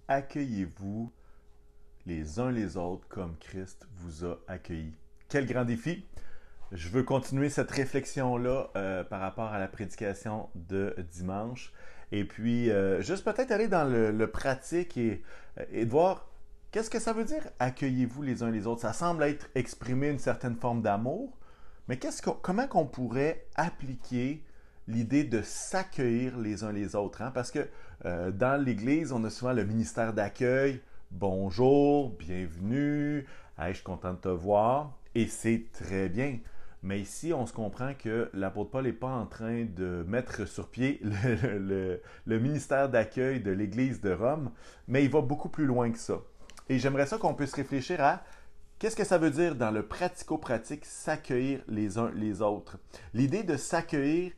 accueillez-vous les uns les autres comme Christ vous a accueillis? Quel grand défi! Je veux continuer cette réflexion-là par rapport à la prédication de dimanche. Et puis, juste peut-être aller dans le pratique et de voir qu'est-ce que ça veut dire accueillez-vous les uns les autres. Ça semble être exprimer une certaine forme d'amour, mais comment qu'on pourrait appliquer l'idée de s'accueillir les uns les autres? Hein? Parce que dans l'Église, on a souvent le ministère d'accueil. Bonjour, bienvenue, hey, je suis content de te voir. Et c'est très bien. Mais ici, on se comprend que l'apôtre Paul n'est pas en train de mettre sur pied le ministère d'accueil de l'Église de Rome, mais il va beaucoup plus loin que ça. Et j'aimerais ça qu'on puisse réfléchir à qu'est-ce que ça veut dire dans le pratico-pratique s'accueillir les uns les autres. L'idée de s'accueillir,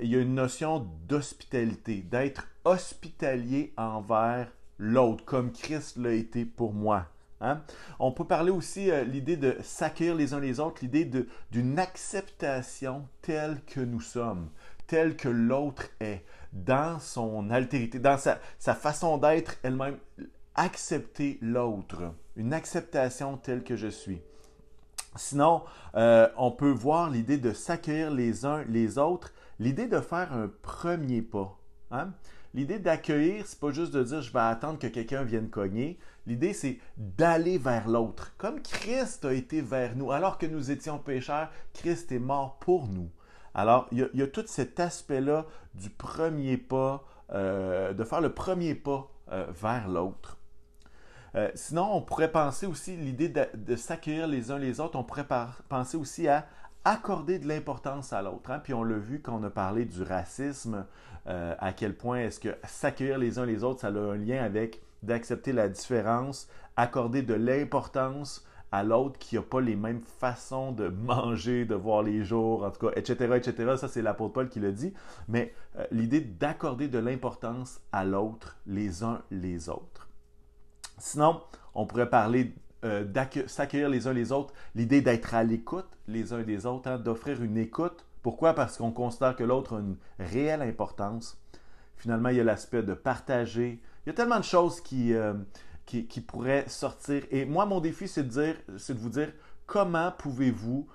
il y a une notion d'hospitalité, d'être hospitalier envers l'autre, comme Christ l'a été pour moi. Hein? On peut parler aussi l'idée de s'accueillir les uns les autres, l'idée d'une acceptation telle que nous sommes, telle que l'autre est, dans son altérité, dans sa façon d'être elle-même, accepter l'autre, une acceptation telle que je suis. Sinon, on peut voir l'idée de s'accueillir les uns les autres, l'idée de faire un premier pas. Hein? L'idée d'accueillir, c'est pas juste de dire je vais attendre que quelqu'un vienne cogner. L'idée, c'est d'aller vers l'autre. Comme Christ a été vers nous, alors que nous étions pécheurs, Christ est mort pour nous. Alors, il y a tout cet aspect-là du premier pas, de faire le premier pas vers l'autre. Sinon, on pourrait penser aussi l'idée de s'accueillir les uns les autres, on pourrait penser aussi à accorder de l'importance à l'autre. Hein? Puis on l'a vu quand on a parlé du racisme, à quel point est-ce que s'accueillir les uns les autres, ça a un lien avec d'accepter la différence, accorder de l'importance à l'autre qui n'a pas les mêmes façons de manger, de voir les jours, en tout cas, etc., etc. Ça, c'est l'apôtre Paul qui le dit. Mais l'idée d'accorder de l'importance à l'autre, les uns les autres. Sinon, on pourrait parler s'accueillir les uns les autres, l'idée d'être à l'écoute les uns des autres, hein, d'offrir une écoute. Pourquoi? Parce qu'on considère que l'autre a une réelle importance. Finalement, il y a l'aspect de partager. Il y a tellement de choses qui pourraient sortir. Et moi, mon défi, c'est de vous dire comment pouvez-vous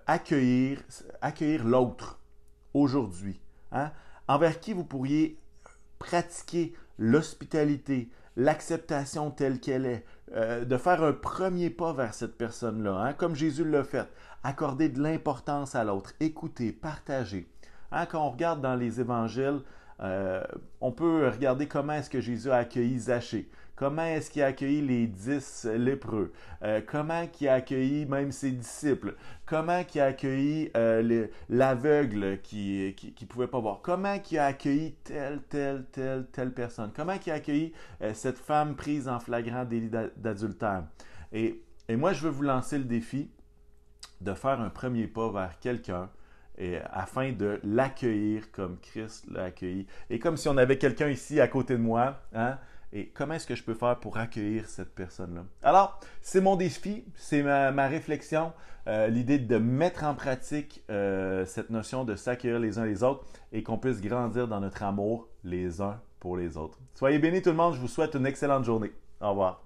accueillir l'autre aujourd'hui. Hein? Envers qui vous pourriez pratiquer l'hospitalité, l'acceptation telle qu'elle est, de faire un premier pas vers cette personne-là, hein, comme Jésus l'a fait, accorder de l'importance à l'autre, écouter, partager. Hein, quand on regarde dans les évangiles, on peut regarder comment est-ce que Jésus a accueilli Zachée, comment est-ce qu'il a accueilli les 10 lépreux, comment il a accueilli même ses disciples, comment il a accueilli l'aveugle qui ne pouvait pas voir, comment il a accueilli telle personne, comment il a accueilli cette femme prise en flagrant délit d'adultère. Et moi, je veux vous lancer le défi de faire un premier pas vers quelqu'un afin de l'accueillir comme Christ l'a accueilli. Et comme si on avait quelqu'un ici à côté de moi, hein? Et comment est-ce que je peux faire pour accueillir cette personne-là? Alors, c'est mon défi, c'est ma réflexion, l'idée de mettre en pratique cette notion de s'accueillir les uns les autres et qu'on puisse grandir dans notre amour les uns pour les autres. Soyez bénis tout le monde, je vous souhaite une excellente journée. Au revoir.